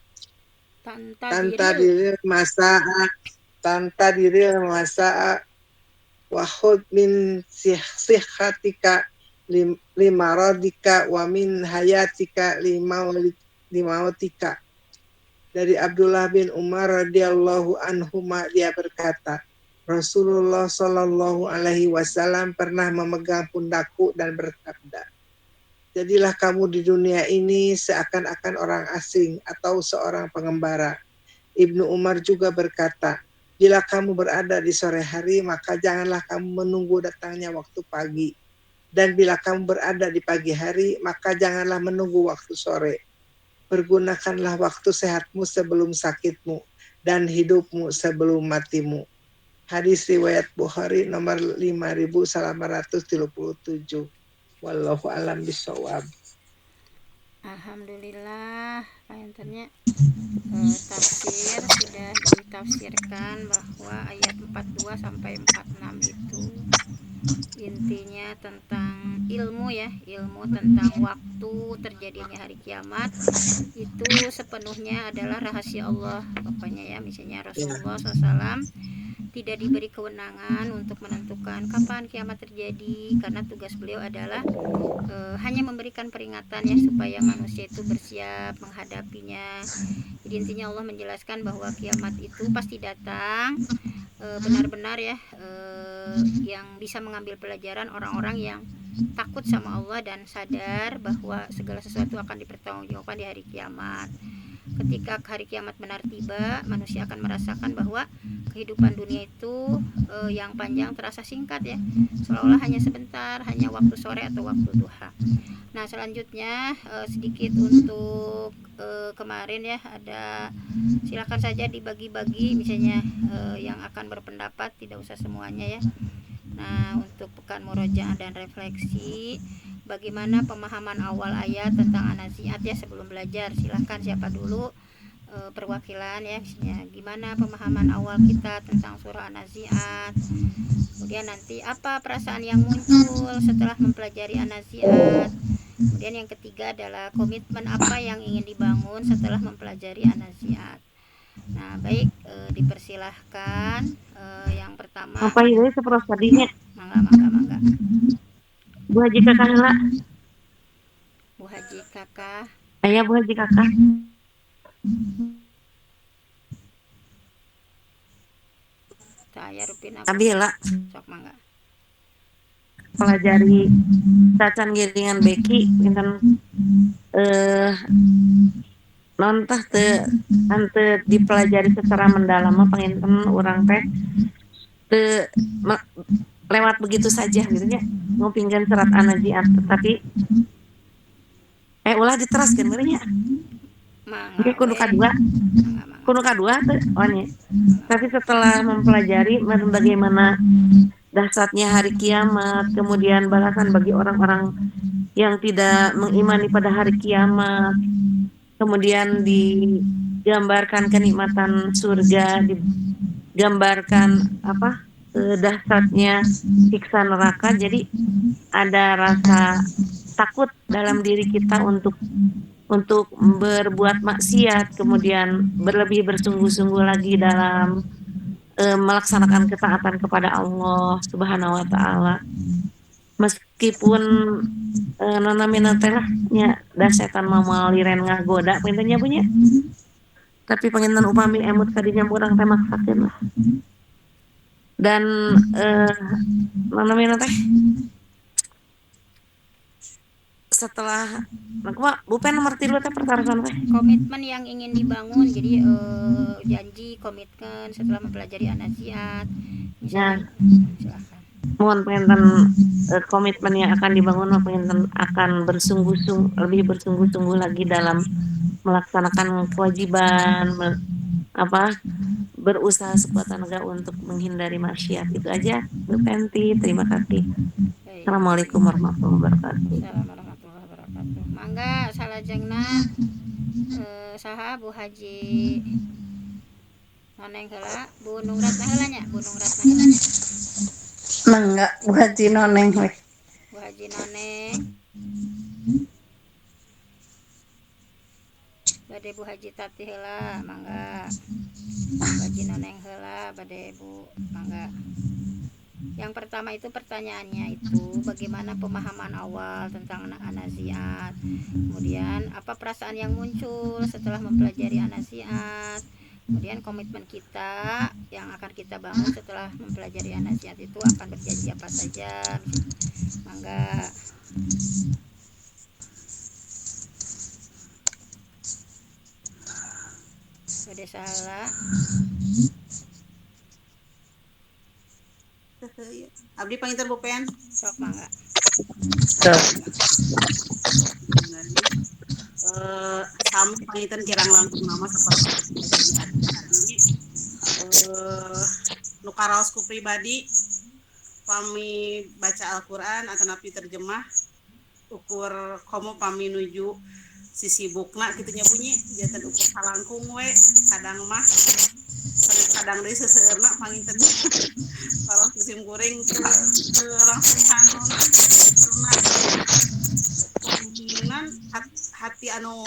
masaa wa khud min sihhatika limaradika wa min hayatika limautika. Dari Abdullah bin Umar radhiyallahu anhuma dia berkata, Rasulullah Shallallahu alaihi wasallam pernah memegang pundakku dan bersabda, jadilah kamu di dunia ini seakan-akan orang asing atau seorang pengembara. Ibnu Umar juga berkata, bila kamu berada di sore hari, maka janganlah kamu menunggu datangnya waktu pagi. Dan bila kamu berada di pagi hari, maka janganlah menunggu waktu sore. Pergunakanlah waktu sehatmu sebelum sakitmu, dan hidupmu sebelum matimu. Hadis riwayat Bukhari nomor 5.837. Wallahu alam bisawab. Alhamdulillah, panjenengan tafsir sudah ditafsirkan bahwa ayat 42 sampai 46 itu intinya tentang ilmu ya, ilmu tentang waktu terjadinya hari kiamat itu sepenuhnya adalah rahasia Allah pokoknya ya. Misalnya Rasulullah SAW tidak diberi kewenangan untuk menentukan kapan kiamat terjadi, karena tugas beliau adalah hanya memberikan peringatan ya, supaya manusia itu bersiap menghadapinya. Jadi intinya Allah menjelaskan bahwa kiamat itu pasti datang, benar-benar ya, yang bisa mengambil pelajaran orang-orang yang takut sama Allah dan sadar bahwa segala sesuatu akan dipertanggungjawabkan di hari kiamat. Ketika hari kiamat benar tiba, manusia akan merasakan bahwa kehidupan dunia itu yang panjang terasa singkat ya, seolah-olah hanya sebentar, hanya waktu sore atau waktu duha. Nah selanjutnya sedikit untuk kemarin ya, ada silakan saja dibagi-bagi, misalnya yang akan berpendapat tidak usah semuanya ya. Nah untuk pekan murojaah dan refleksi, bagaimana pemahaman awal ayat tentang an-nazi'at ya sebelum belajar. Silahkan siapa dulu perwakilan ya, misalnya gimana pemahaman awal kita tentang surah an-nazi'at, kemudian nanti apa perasaan yang muncul setelah mempelajari an-nazi'at, kemudian yang ketiga adalah komitmen apa yang ingin dibangun setelah mempelajari an-nazi'at. Nah baik, dipersilahkan yang pertama Apa ini seperti tadinya mangga Bu Haji Kakak heula. Bu Haji Kakak. Aya Bu Haji Kakak. Saya Rupin apa? Abi heula Sok mangga. Pelajari cacan giringan beki pinten non tah teu dipelajari secara mendalam mah panginten urang teh teu lewat begitu saja gitu ya, ngupingkeun surat an-nazi'at, tetapi ulah diteraskeun meureun nya. Oke, kudu kadua teu nya. Tapi setelah mempelajari bagaimana dahsyatnya hari kiamat, kemudian balasan bagi orang-orang yang tidak mengimani pada hari kiamat, kemudian digambarkan kenikmatan surga, digambarkan dahsyatnya siksa neraka. Jadi ada rasa takut dalam diri kita untuk berbuat maksiat, kemudian berlebih bersungguh-sungguh lagi dalam melaksanakan ketaatan kepada Allah Subhanahu wa taala. Meskipun nana teh lah nya da setan mah liren ngagoda pintennya punya. Tapi penginten upami emut kadinya urang teh maksakeun lah. Dan nana teh setelah bupen nomor 3 teh perkara teh komitmen yang ingin dibangun. Jadi janji komitmen setelah mempelajari an-nazi'at misalnya. Silakan. Mohon penginten komitmen yang akan dibangun, penginten akan lebih bersungguh-sungguh lagi dalam melaksanakan kewajiban, berusaha sekuat tenaga untuk menghindari maksiat. Itu aja, Bu Penti. Terima kasih. Baik. Assalamualaikum warahmatullahi wabarakatuh. Assalamualaikum warahmatullahi wabarakatuh. Mangga salajengna saha Bu Haji Noneng heula, Bu Nungratna heula nya, Bu Nungratna heula nya. Mangga Bu Haji Noneng we. Bu Haji Noneng. Bade Bu Haji Tati heula, mangga. Bu Haji Noneng heula, bade Bu, mangga. Yang pertama itu pertanyaannya itu bagaimana pemahaman awal tentang an-nazi'at. Kemudian apa perasaan yang muncul setelah mempelajari an-nazi'at. Kemudian komitmen kita yang akan kita bangun setelah mempelajari an-nazi'at itu akan berjanji apa saja. Mangga. Bade salah. Abdi panginten Bu Pen. Sok mangga. Sami panginten kirang langkung nama saperti nu karaosku pribadi pami baca Al-Qur'an atanapi terjemah ukur komo pami nuju sisi bukna kitunya bunyi janten ukur salangkung we kadang mah kadang deui seuseurna panginten kalau musim kuring langsung sanon kemungkinan hati anu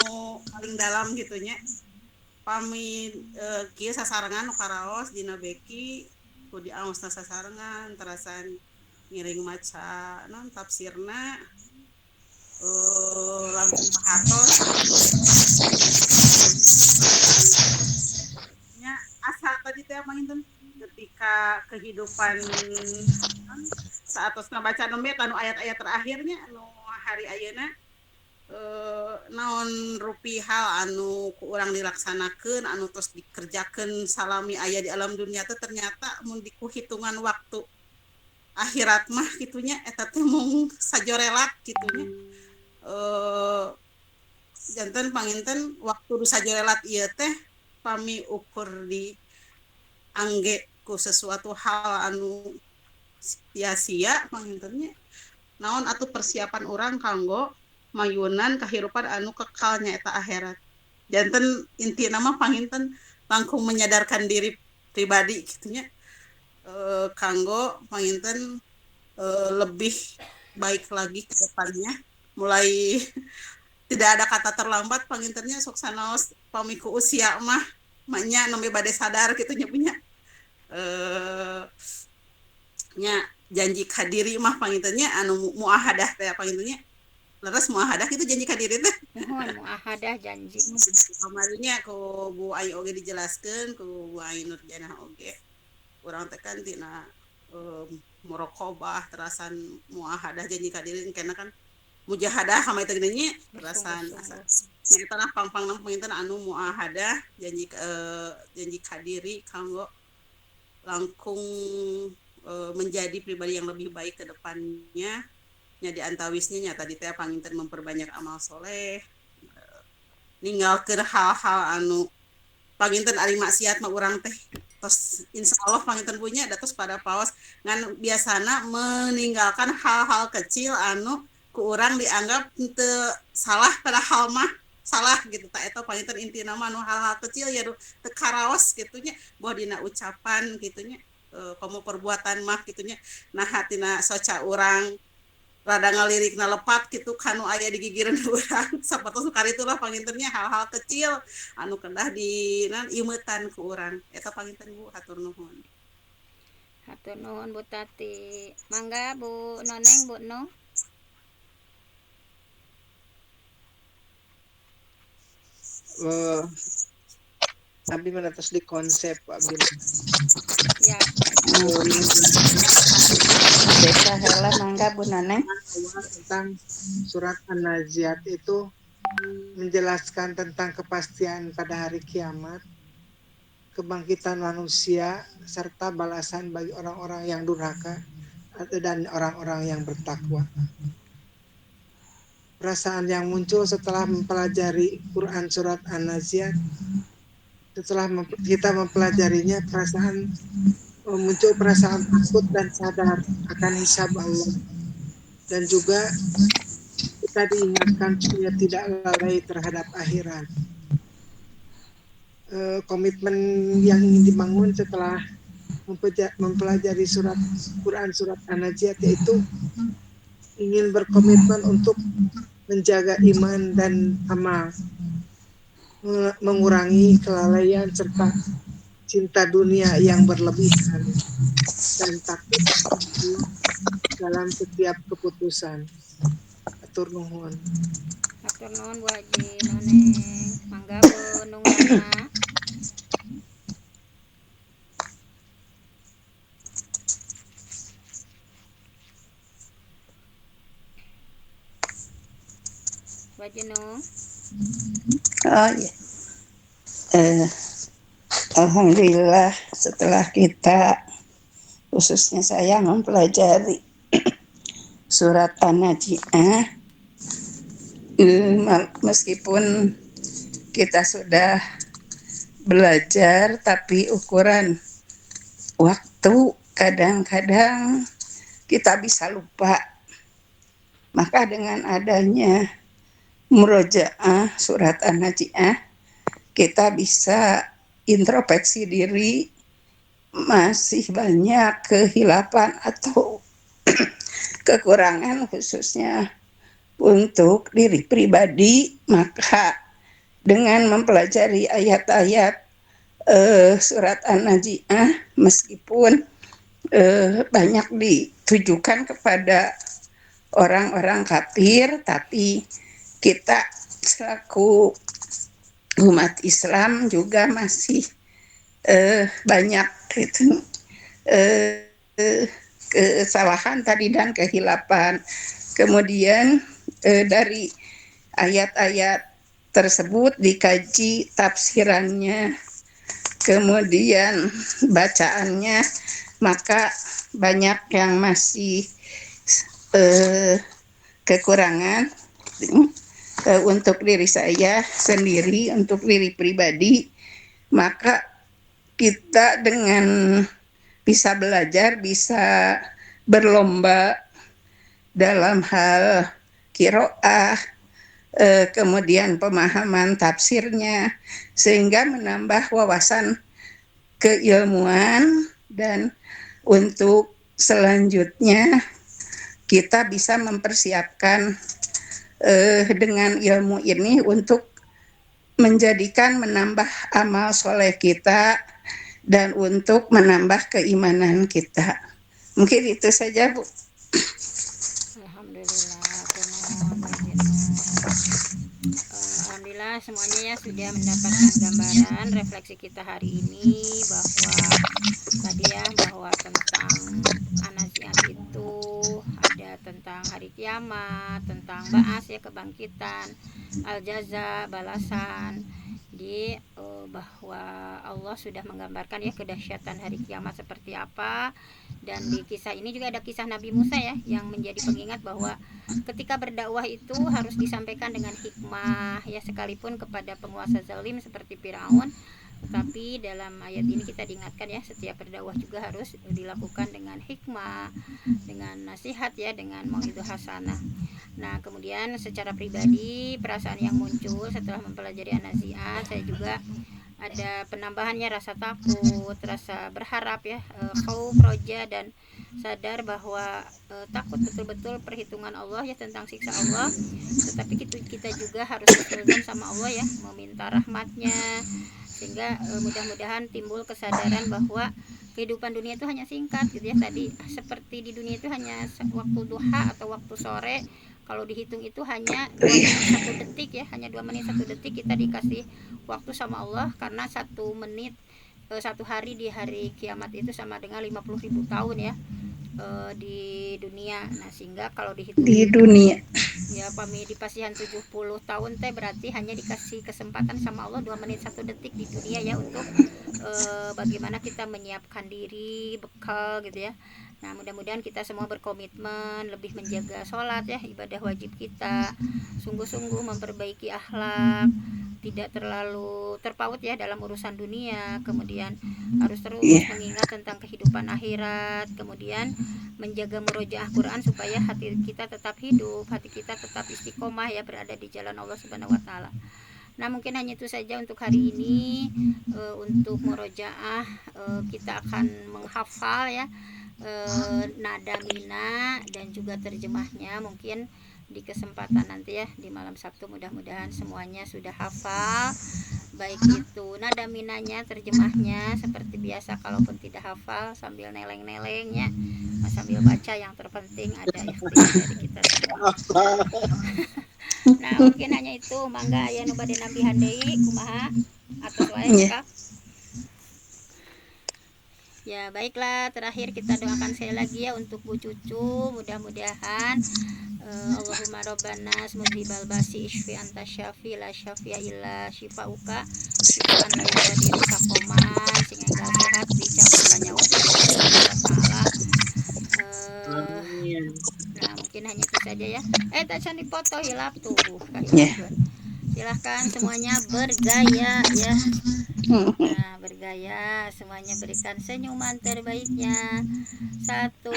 paling dalam gitunya pami kieu sasarengan nu karaos dina beki ku diaosna sasarengan terasan ngiring maca non tafsirna langsung pahatos nya asa tadi teh panginten ketika kehidupan saat baca nembe anu ayat-ayat terakhirnya anu hari ayeuna naon rupi hal anu ku urang dilaksanakeun anu tos dikerjakeun salami aya di alam dunia teh ternyata mun di hitungan waktu akhirat mah kitunya eta teh mung sajorelat kitunya janten panginten waktu du sajorelat ieu teh pami ukur di angge ku sesuatu hal anu sia-sia pangintennya naon atuh persiapan orang kanggo mayunan kahirupan anu kekalnya eta akhirat janten inti nama panginten langkung menyadarkan diri pribadi gitunya kanggo panginten lebih baik lagi ke depannya mulai tidak ada kata terlambat pangintennya sok sanaos pamiku usia mah maknya nembe bade sadar gitunya punya nya janji kadiri mah pangintennya anu muahadah teh pangintennya leres muahadah itu janji kadiri teh Mohon muahadah janji. kemarinnya ku Bu Ayu oge dijelaskeun ku Bu Ayu Nurjanah oge urang teh kan tina muraqabah terasan muahadah janji kadiri kena kan mujahadah kama itu geunya terasan asa nya tanah pang-pang panginten anu muahadah janji kadiri kanggo langkung menjadi pribadi yang lebih baik ke depannya nya di antawisnya nya tadi teh panginten memperbanyak amal soleh ninggalkeun hal-hal anu panginten ari maksiat mah urang teh tos insyaallah panginten punya datos pada paos ngan biasana meninggalkan hal-hal kecil anu ku urang dianggap teu salah padahal mah salah gitu tak eta panginten inti nama anu hal-hal kecil ya teu karaos gitunya boh dina ucapan gitunya komo perbuatan mah gitunya nah hatina soca urang rada ngalirikna lepat gitu kanu aya di gigireun urang sapatos karitulah pangintennya hal-hal kecil anu kedah di imeutan ku urang eta panginten Bu hatur nuhun. Hatur nuhun Bu Tati. Mangga Bu Noneng, Bu Nung. Abdi menatos di konsep abdi Ya. Desa heula mangga Bu Noneng. tentang surat An-Nazi'at itu menjelaskan tentang kepastian pada hari kiamat, kebangkitan manusia serta balasan bagi orang-orang yang durhaka dan orang-orang yang bertakwa. Perasaan yang muncul setelah mempelajari Quran surat An-Naziat, setelah kita mempelajarinya, muncul perasaan takut dan sadar akan hisab Allah, dan juga kita diingatkan supaya tidak lalai terhadap akhirat. Komitmen yang ingin dibangun setelah mempelajari Quran surat An-Naziat yaitu ingin berkomitmen untuk menjaga iman dan amal, mengurangi kelalaian serta cinta dunia yang berlebihan, dan takut dalam setiap keputusan. Atur nuhun. Atur nuhun Bu Haji Noneng. Mangga Bu Nung Rana. Bu Haji Nung. Oh ya. Alhamdulillah setelah kita, khususnya saya mempelajari surat An-Nazi'ah, meskipun kita sudah belajar, tapi ukuran waktu kadang-kadang kita bisa lupa. Maka dengan adanya murojaah surat An-Nazi'ah, kita bisa introspeksi diri, masih banyak kehilapan atau kekurangan khususnya untuk diri pribadi. Maka dengan mempelajari ayat-ayat surat An-Nazi'ah, meskipun banyak ditujukan kepada orang-orang kafir, tapi kita selaku umat Islam juga masih banyak kesalahan tadi dan kehilapan. Kemudian dari ayat-ayat tersebut dikaji tafsirannya, kemudian bacaannya, maka banyak yang masih kekurangan. Untuk diri saya sendiri, untuk diri pribadi, maka kita dengan bisa belajar, bisa berlomba dalam hal qiraah, kemudian pemahaman tafsirnya, sehingga menambah wawasan keilmuan, dan untuk selanjutnya kita bisa mempersiapkan dengan ilmu ini untuk menambah amal soleh kita dan untuk menambah keimanan kita. Mungkin itu saja, Bu. Alhamdulillah. Alhamdulillah semuanya ya sudah mendapatkan gambaran refleksi kita hari ini, bahwa tadi ya, bahwa tentang An-Nazi'at itu ada tentang hari kiamat, tentang ba'as ya, kebangkitan, al-jaza, balasan, di bahwa Allah sudah menggambarkan ya kedahsyatan hari kiamat seperti apa. Dan di kisah ini juga ada kisah Nabi Musa ya, yang menjadi pengingat bahwa ketika berdakwah itu harus disampaikan dengan hikmah ya, sekalipun kepada penguasa zalim seperti Firaun. Tapi dalam ayat ini kita diingatkan ya, setiap berdakwah juga harus dilakukan dengan hikmah, dengan nasihat ya, dengan mau'izah hasanah. Nah, kemudian secara pribadi, perasaan yang muncul setelah mempelajari An-Nazi'ah, saya juga ada penambahannya rasa takut, rasa berharap ya, khauf, roja, dan sadar bahwa takut betul-betul perhitungan Allah ya, tentang siksa Allah. Tetapi kita juga harus husnuzon sama Allah ya, meminta rahmatnya, sehingga mudah-mudahan timbul kesadaran bahwa kehidupan dunia itu hanya singkat gitu ya. Tadi seperti di dunia itu hanya waktu duha atau waktu sore, kalau dihitung itu hanya 2 menit 1 detik ya, hanya 2 menit 1 detik kita dikasih waktu sama Allah, karena 1 menit 1 hari di hari kiamat itu sama dengan 50.000 tahun ya di dunia. Nah, sehingga kalau dihitung Di dunia ya pami di pasihan 70 tahun teh berarti hanya dikasih kesempatan sama Allah 2 menit 1 detik di dunia ya, untuk bagaimana kita menyiapkan diri, bekal gitu ya. Nah, mudah-mudahan kita semua berkomitmen lebih menjaga sholat ya, ibadah wajib kita, sungguh-sungguh memperbaiki akhlak, tidak terlalu terpaut ya dalam urusan dunia, kemudian harus terus mengingat tentang kehidupan akhirat, kemudian menjaga murojaah Quran supaya hati kita tetap hidup, hati kita tetap istiqomah ya, berada di jalan Allah Subhanahu wa taala. Nah, mungkin hanya itu saja untuk hari ini. Untuk murojaah kita akan menghafal ya nada mina dan juga terjemahnya mungkin di kesempatan nanti ya, di malam Sabtu. Mudah-mudahan semuanya sudah hafal, baik itu nada minanya, terjemahnya. Seperti biasa, kalaupun tidak hafal sambil neleng-nelengnya, sambil baca, yang terpenting ada ikhtiar dari kita semua. Nah, mungkin hanya itu. Mangga aya nu bade nambihan deui kumaha atos wae Kak. Ya, baiklah, terakhir kita doakan sekali lagi ya untuk Bu Cucu, mudah-mudahan Allahumma rabbana mudhibal basi isfi anta syafi la syafi'a illa syifauka syifaan la yughadiru saqoman, sing enggal sehat dicabut nyawa Allah taala. Nah, mungkin hanya itu saja ya. Tak can dipoto hilap tuh. Silahkan semuanya bergaya ya. Nah, bergaya, semuanya berikan senyuman terbaiknya. Satu,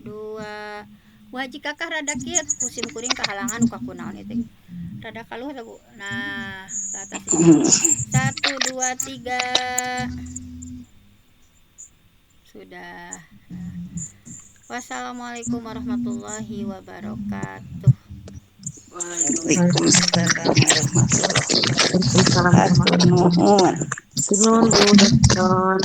dua. Wajib kakak rada kieu musim kuring kehalangan uka kunaon itu. Rada kaluh Bu. Nah, ke atas ini. 1, 2, 3. Sudah. Wassalamualaikum warahmatullahi wabarakatuh. Waalaikumsalam warahmatullahi wabarakatuh. Nuhun. Nuhun Bu Dokter.